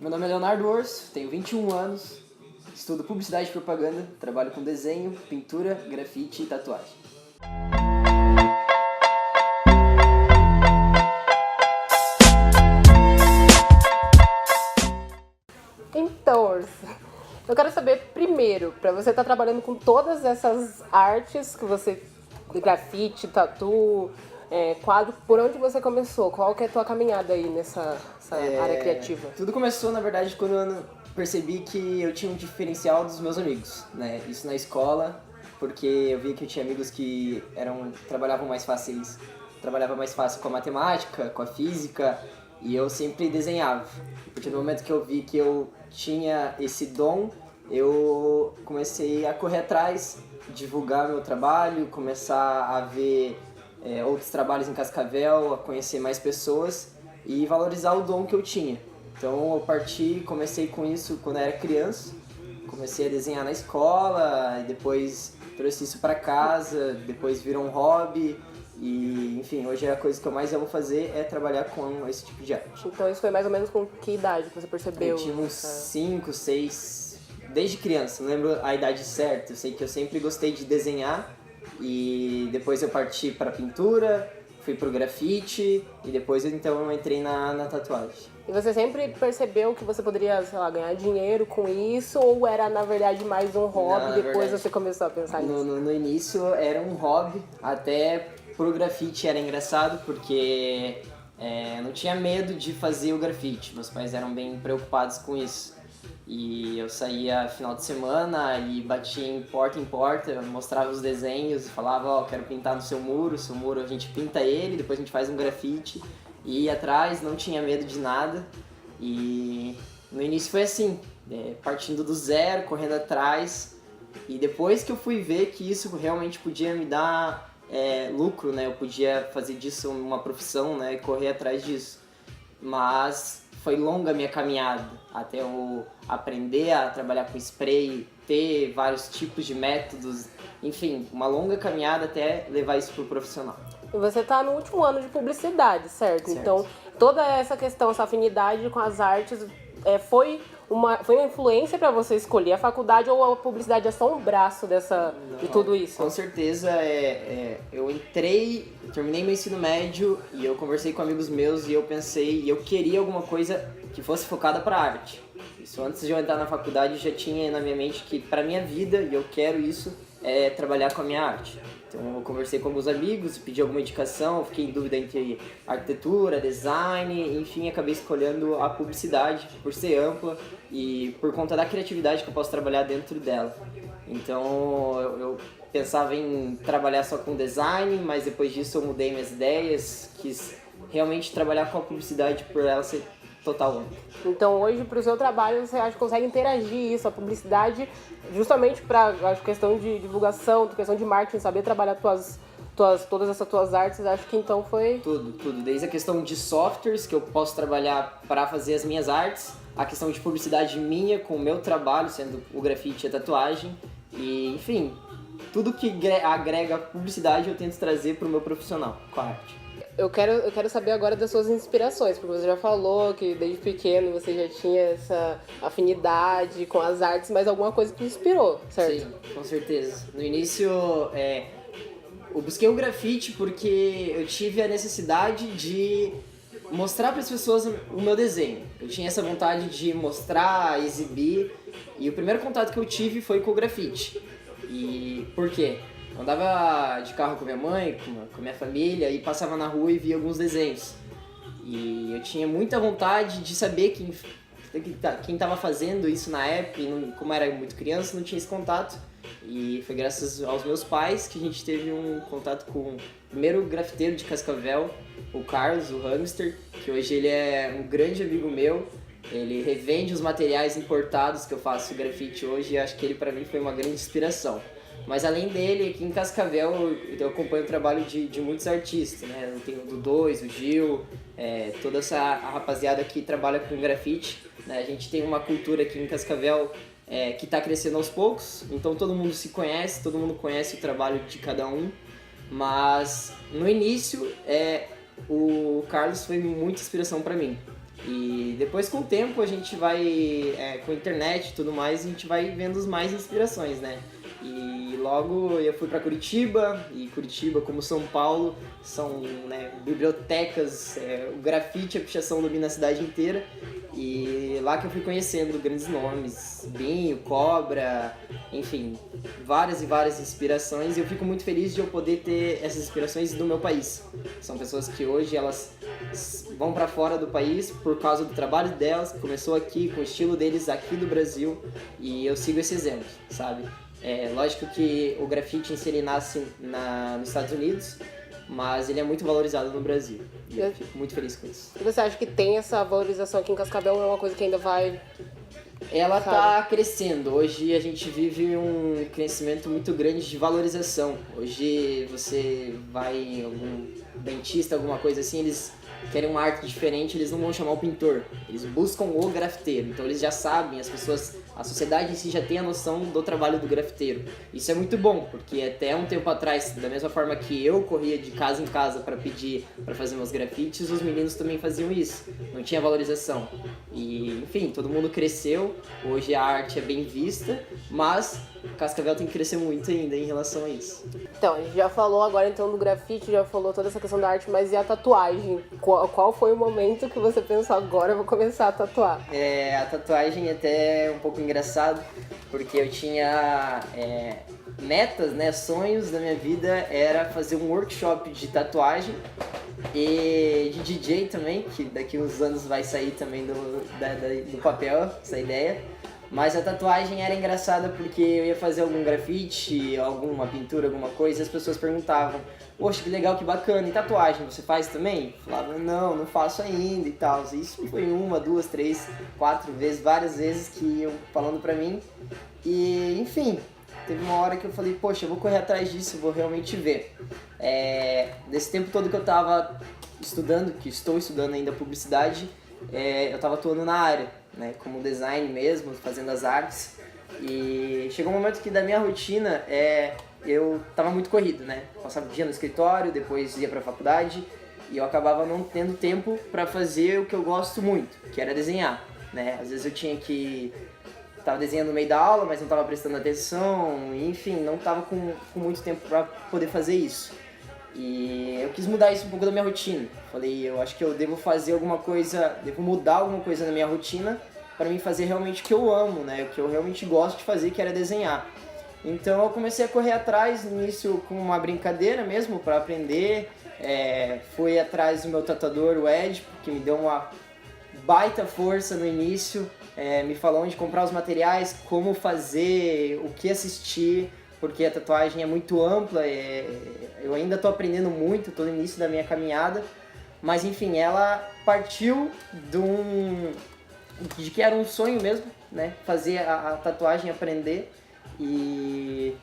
Meu nome é Leonardo Orso, tenho 21 anos, estudo publicidade e propaganda, trabalho com desenho, pintura, grafite e tatuagem. Então, Orso, eu quero saber primeiro, para você estar trabalhando com todas essas artes que você, grafite, tatu, quadro, por onde você começou? Qual que é a tua caminhada aí nessa área criativa? Tudo começou, na verdade, quando eu percebi que eu tinha um diferencial dos meus amigos, né? Isso na escola, porque eu via que eu tinha amigos que trabalhavam mais fácil com a matemática, com a física, e eu sempre desenhava. Porque no momento que eu vi que eu tinha esse dom, eu comecei a correr atrás, divulgar meu trabalho, começar a ver outros trabalhos em Cascavel, a conhecer mais pessoas e valorizar o dom que eu tinha. Então eu comecei com isso quando eu era criança, comecei a desenhar na escola, e depois trouxe isso para casa, depois virou um hobby e, enfim, hoje a coisa que eu mais amo fazer é trabalhar com esse tipo de arte. Então isso foi mais ou menos com que idade que você percebeu? Eu tinha uns 5, 6, desde criança, não lembro a idade certa, eu sei que eu sempre gostei de desenhar e depois eu parti para pintura, fui pro grafite e depois então eu entrei na tatuagem. E você sempre percebeu que você poderia, sei lá, ganhar dinheiro com isso ou era, na verdade, mais um hobby e depois verdade, você começou a pensar nisso? No início era um hobby, até pro grafite era engraçado porque não tinha medo de fazer o grafite, meus pais eram bem preocupados com isso. E eu saía final de semana e batia em porta, mostrava os desenhos e falava, quero pintar no seu muro a gente pinta ele, depois a gente faz um grafite. E ia atrás, não tinha medo de nada. E no início foi assim, partindo do zero, correndo atrás. E depois que eu fui ver que isso realmente podia me dar lucro, né? Eu podia fazer disso uma profissão, né? E correr atrás disso. Mas foi longa a minha caminhada, até eu aprender a trabalhar com spray, ter vários tipos de métodos, enfim, uma longa caminhada até levar isso pro profissional. E você está no último ano de publicidade, certo? Então, toda essa questão, essa afinidade com as artes, foi uma influência para você escolher a faculdade ou a publicidade é só um braço de tudo isso? Com certeza, eu terminei meu ensino médio e eu conversei com amigos meus e eu pensei, eu queria alguma coisa que fosse focada para arte. Isso antes de eu entrar na faculdade já tinha na minha mente que para minha vida, e eu quero isso, é trabalhar com a minha arte. Então eu conversei com alguns amigos, pedi alguma indicação, fiquei em dúvida entre arquitetura, design, enfim, acabei escolhendo a publicidade por ser ampla e por conta da criatividade que eu posso trabalhar dentro dela. Então eu pensava em trabalhar só com design, mas depois disso eu mudei minhas ideias, quis realmente trabalhar com a publicidade por ela ser total ampla. Então hoje para o seu trabalho você acha que consegue interagir isso, a publicidade, justamente para a questão de divulgação, questão de marketing, saber trabalhar todas essas tuas artes, acho que então foi... Tudo, desde a questão de softwares que eu posso trabalhar para fazer as minhas artes, a questão de publicidade minha com o meu trabalho, sendo o grafite e a tatuagem, e enfim, tudo que agrega publicidade eu tento trazer para o meu profissional com a arte. Eu quero saber agora das suas inspirações, porque você já falou que desde pequeno você já tinha essa afinidade com as artes, mas alguma coisa que inspirou, certo? Sim, com certeza. No início, eu busquei o grafite porque eu tive a necessidade de mostrar para as pessoas o meu desenho. Eu tinha essa vontade de mostrar, exibir, e o primeiro contato que eu tive foi com o grafite. E por quê? Eu andava de carro com minha mãe, com minha família, e passava na rua e via alguns desenhos. E eu tinha muita vontade de saber quem estava fazendo isso na época, e como era muito criança, não tinha esse contato. E foi graças aos meus pais que a gente teve um contato com o primeiro grafiteiro de Cascavel, o Carlos, o Hamster, que hoje ele é um grande amigo meu. Ele revende os materiais importados que eu faço grafite hoje, e acho que ele para mim foi uma grande inspiração. Mas além dele, aqui em Cascavel eu acompanho o trabalho de muitos artistas, né? Eu tenho o Du2, o Gil, toda essa rapaziada que trabalha com grafite, né? A gente tem uma cultura aqui em Cascavel que está crescendo aos poucos, então todo mundo se conhece, todo mundo conhece o trabalho de cada um, mas no início o Carlos foi muita inspiração para mim. E depois, com o tempo, a gente vai, com a internet e tudo mais, a gente vai vendo mais inspirações, né? E logo eu fui para Curitiba, e Curitiba, como São Paulo, são, né, bibliotecas, o grafite, a pichação domina a cidade inteira. E lá que eu fui conhecendo grandes nomes, Binho, Cobra, enfim, várias e várias inspirações. E eu fico muito feliz de eu poder ter essas inspirações do meu país. São pessoas que hoje elas vão para fora do país por causa do trabalho delas, que começou aqui, com o estilo deles aqui do Brasil, e eu sigo esse exemplo, sabe? É lógico que o grafite em si ele nasce nos Estados Unidos, mas ele é muito valorizado no Brasil. E eu fico muito feliz com isso. E você acha que tem essa valorização aqui em Cascavel ou é uma coisa que ainda vai... Ela está crescendo. Hoje a gente vive um crescimento muito grande de valorização. Hoje você vai em algum dentista, alguma coisa assim, eles querem uma arte diferente, eles não vão chamar o pintor. Eles buscam o grafiteiro. Então eles já sabem, a sociedade em si já tem a noção do trabalho do grafiteiro. Isso é muito bom, porque até um tempo atrás, da mesma forma que eu corria de casa em casa para pedir para fazer meus grafites, os meninos também faziam isso. Não tinha valorização. E, enfim, todo mundo cresceu. Hoje a arte é bem vista, mas Cascavel tem que crescer muito ainda em relação a isso. Então, a gente já falou agora então do grafite, já falou toda essa questão da arte, mas e a tatuagem? Qual foi o momento que você pensou, agora eu vou começar a tatuar? A tatuagem é até um pouco engraçado, porque eu tinha metas, né, sonhos da minha vida, era fazer um workshop de tatuagem e de DJ também, que daqui uns anos vai sair também do papel, essa ideia. Mas a tatuagem era engraçada porque eu ia fazer algum grafite, alguma pintura, alguma coisa, e as pessoas perguntavam: poxa, que legal, que bacana, e tatuagem você faz também? Eu falava: não faço ainda e tal. Isso foi 1, 2, 3, 4 vezes, várias vezes que iam falando pra mim. E, enfim, teve uma hora que eu falei: poxa, eu vou correr atrás disso, eu vou realmente ver. Desse tempo todo que eu tava estudando, que estou estudando ainda publicidade, eu tava atuando na área, né, como design mesmo, fazendo as artes. E chegou um momento que da minha rotina eu tava muito corrido, né? Passava o dia no escritório, depois ia pra faculdade e eu acabava não tendo tempo pra fazer o que eu gosto muito, que era desenhar, né? Às vezes eu tava desenhando no meio da aula, mas não tava prestando atenção, enfim, não tava com muito tempo pra poder fazer isso. E eu quis mudar isso um pouco da minha rotina. Falei, eu acho que eu devo fazer alguma coisa, devo mudar alguma coisa na minha rotina para mim fazer realmente o que eu amo, né? O que eu realmente gosto de fazer, que era desenhar. Então eu comecei a correr atrás, no início com uma brincadeira mesmo, para aprender. Fui atrás do meu tatuador, o Ed, que me deu uma baita força no início. Me falou onde comprar os materiais, como fazer, o que assistir, porque a tatuagem é muito ampla, eu ainda estou aprendendo muito, estou no início da minha caminhada, mas enfim, ela partiu de que era um sonho mesmo, né, fazer a tatuagem, aprender, e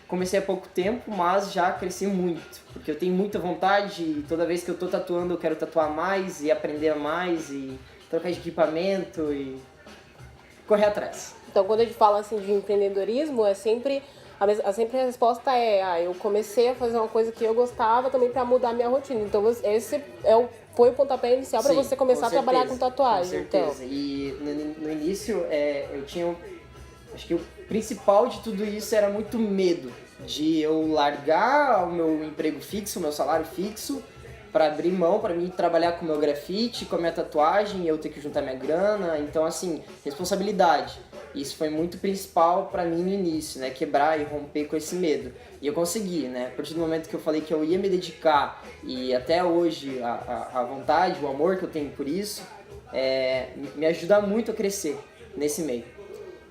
comecei há pouco tempo, mas já cresci muito, porque eu tenho muita vontade e toda vez que eu estou tatuando eu quero tatuar mais e aprender mais e trocar de equipamento e correr atrás. Então, quando a gente fala assim de empreendedorismo, sempre a resposta eu comecei a fazer uma coisa que eu gostava também para mudar a minha rotina. Então, esse foi o pontapé inicial para você começar a trabalhar com tatuagem. Com certeza. Então. E no início, eu tinha... Acho que o principal de tudo isso era muito medo de eu largar o meu emprego fixo, o meu salário fixo, para abrir mão, para mim trabalhar com o meu grafite, com a minha tatuagem, eu ter que juntar minha grana. Então, assim, responsabilidade. Isso foi muito principal para mim no início, né? Quebrar e romper com esse medo. E eu consegui, né? A partir do momento que eu falei que eu ia me dedicar, e até hoje a vontade, o amor que eu tenho por isso, me ajuda muito a crescer nesse meio.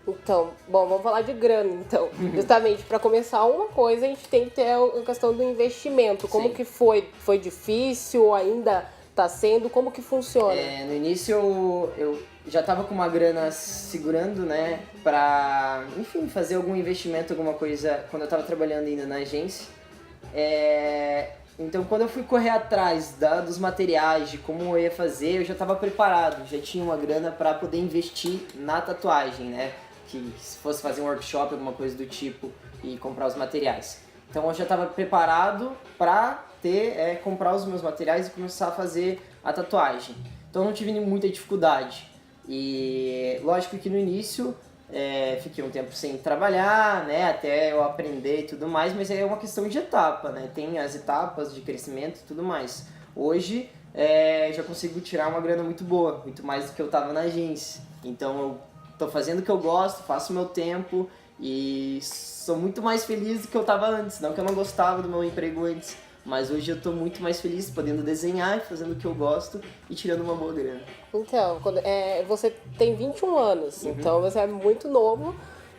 Então, bom, vamos falar de grana, então. Justamente, para começar uma coisa, a gente tem que ter a questão do investimento. Como Sim. que foi? Foi difícil? Ainda está sendo? Como que funciona? No início, eu já estava com uma grana segurando, né, para, enfim, fazer algum investimento, alguma coisa, quando eu estava trabalhando ainda na agência. Então, quando eu fui correr atrás dos materiais, de como eu ia fazer, eu já estava preparado, já tinha uma grana para poder investir na tatuagem, né? Que se fosse fazer um workshop, alguma coisa do tipo, e comprar os materiais. Então, eu já estava preparado para comprar os meus materiais e começar a fazer a tatuagem. então não tive muita dificuldade. E lógico que no início fiquei um tempo sem trabalhar, né, até eu aprender e tudo mais, mas é uma questão de etapa, né, tem as etapas de crescimento e tudo mais. Hoje já consigo tirar uma grana muito boa, muito mais do que eu tava na agência. Então eu tô fazendo o que eu gosto, faço o meu tempo e sou muito mais feliz do que eu tava antes. Não que eu não gostava do meu emprego antes, mas hoje eu tô muito mais feliz podendo desenhar, fazendo o que eu gosto e tirando uma boa grana. Então, você tem 21 anos, então você é muito novo,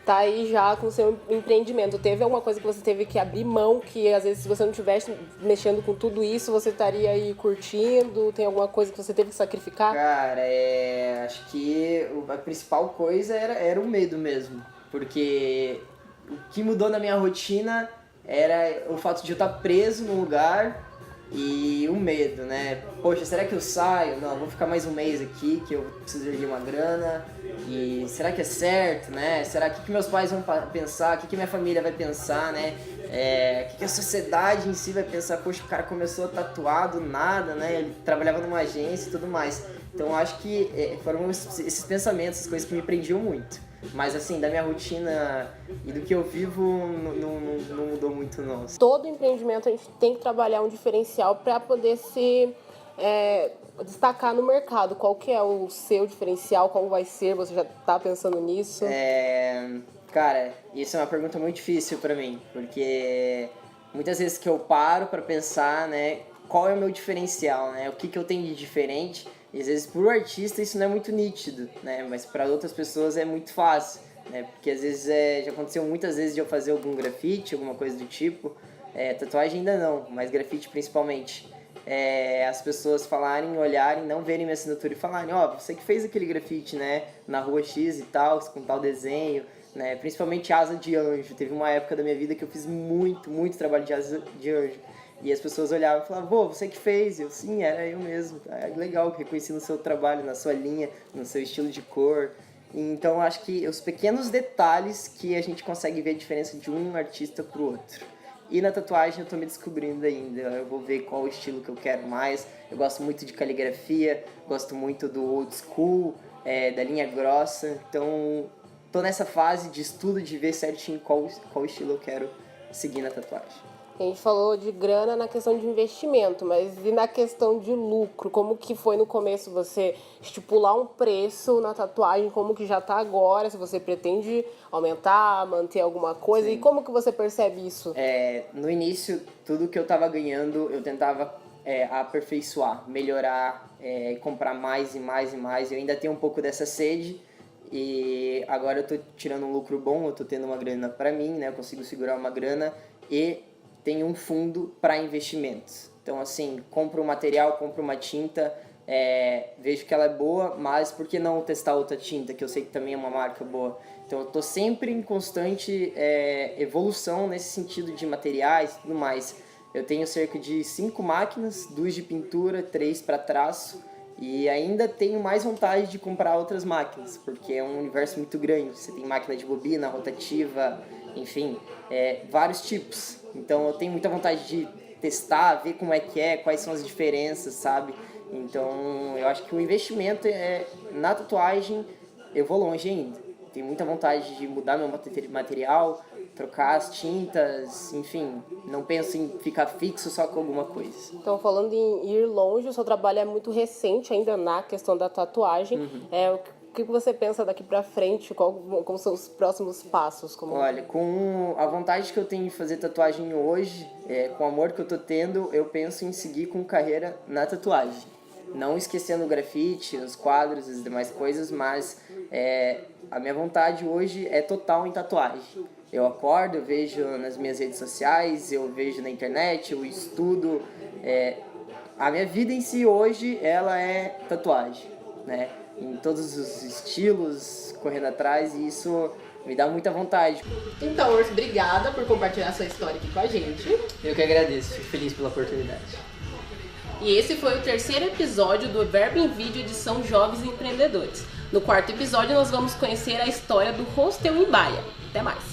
tá aí já com o seu empreendimento. Teve alguma coisa que você teve que abrir mão, que às vezes se você não estivesse mexendo com tudo isso, você estaria aí curtindo? Tem alguma coisa que você teve que sacrificar? Cara, acho que a principal coisa era o medo mesmo, porque o que mudou na minha rotina era o fato de eu estar preso num lugar e o medo, né? Poxa, será que eu saio? Não, vou ficar mais um mês aqui que eu preciso de uma grana. E será que é certo, né? Será que meus pais vão pensar? O que minha família vai pensar, né? O que a sociedade em si vai pensar? Poxa, o cara começou a tatuar do nada, né? Ele trabalhava numa agência e tudo mais. Então eu acho que foram esses pensamentos, essas coisas que me prendiam muito. Mas assim, da minha rotina e do que eu vivo, não mudou muito não. Todo empreendimento a gente tem que trabalhar um diferencial para poder se destacar no mercado. Qual que é o seu diferencial? Qual vai ser? Você já tá pensando nisso? Cara, isso é uma pergunta muito difícil para mim, porque muitas vezes que eu paro para pensar, né, qual é o meu diferencial, né? O que eu tenho de diferente? E às vezes pro artista isso não é muito nítido, né? Mas para outras pessoas é muito fácil, né? Porque às vezes já aconteceu muitas vezes de eu fazer algum grafite, alguma coisa do tipo. Tatuagem ainda não, mas grafite principalmente. As pessoas falarem, olharem, não verem minha assinatura e falarem, você que fez aquele grafite, né? Na rua X e tal, com tal desenho, né? Principalmente asa de anjo. Teve uma época da minha vida que eu fiz muito trabalho de asa de anjo. E as pessoas olhavam e falavam, você que fez? Eu, sim, era eu mesmo. Legal, reconheci no seu trabalho, na sua linha, no seu estilo de cor. Então, acho que os pequenos detalhes que a gente consegue ver a diferença de um artista pro outro. E na tatuagem eu tô me descobrindo ainda. Eu vou ver qual o estilo que eu quero mais. Eu gosto muito de caligrafia, gosto muito do old school, da linha grossa. Então, tô nessa fase de estudo, de ver certinho qual estilo eu quero seguir na tatuagem. A gente falou de grana na questão de investimento, mas e na questão de lucro? Como que foi no começo você estipular um preço na tatuagem? Como que já está agora? Se você pretende aumentar, manter alguma coisa? Sim. E como que você percebe isso? No início, tudo que eu estava ganhando, eu tentava aperfeiçoar, melhorar, comprar mais e mais e mais. Eu ainda tenho um pouco dessa sede. E agora eu tô tirando um lucro bom, eu tô tendo uma grana para mim, né? Eu consigo segurar uma grana e tenho um fundo para investimentos. Então, assim, compro um material, compro uma tinta, vejo que ela é boa, mas por que não testar outra tinta, que eu sei que também é uma marca boa? Então, eu tô sempre em constante evolução nesse sentido de materiais e tudo mais. Eu tenho cerca de 5 máquinas, 2 de pintura, 3 para traço, e ainda tenho mais vontade de comprar outras máquinas, porque é um universo muito grande. Você tem máquina de bobina, rotativa, enfim, vários tipos. Então eu tenho muita vontade de testar, ver como quais são as diferenças, sabe? Então eu acho que o investimento na tatuagem eu vou longe ainda. Tenho muita vontade de mudar meu material, trocar as tintas, enfim, não penso em ficar fixo só com alguma coisa. Então, falando em ir longe, o seu trabalho é muito recente ainda na questão da tatuagem. Uhum. O que você pensa daqui pra frente? Como são os próximos passos? Olha, com a vontade que eu tenho de fazer tatuagem hoje, com o amor que eu tô tendo, eu penso em seguir com carreira na tatuagem. Não esquecendo o grafite, os quadros, as demais coisas, mas a minha vontade hoje é total em tatuagem. Eu acordo, eu vejo nas minhas redes sociais, eu vejo na internet, eu estudo. A minha vida em si hoje, ela é tatuagem, né? Em todos os estilos, correndo atrás, e isso me dá muita vontade. Então, Urso, obrigada por compartilhar sua história aqui com a gente. Eu que agradeço, fico feliz pela oportunidade. E esse foi o 3º episódio do Verbo em Vídeo edição Jovens Empreendedores. No 4º episódio, nós vamos conhecer a história do Hostel Imbaia. Até mais!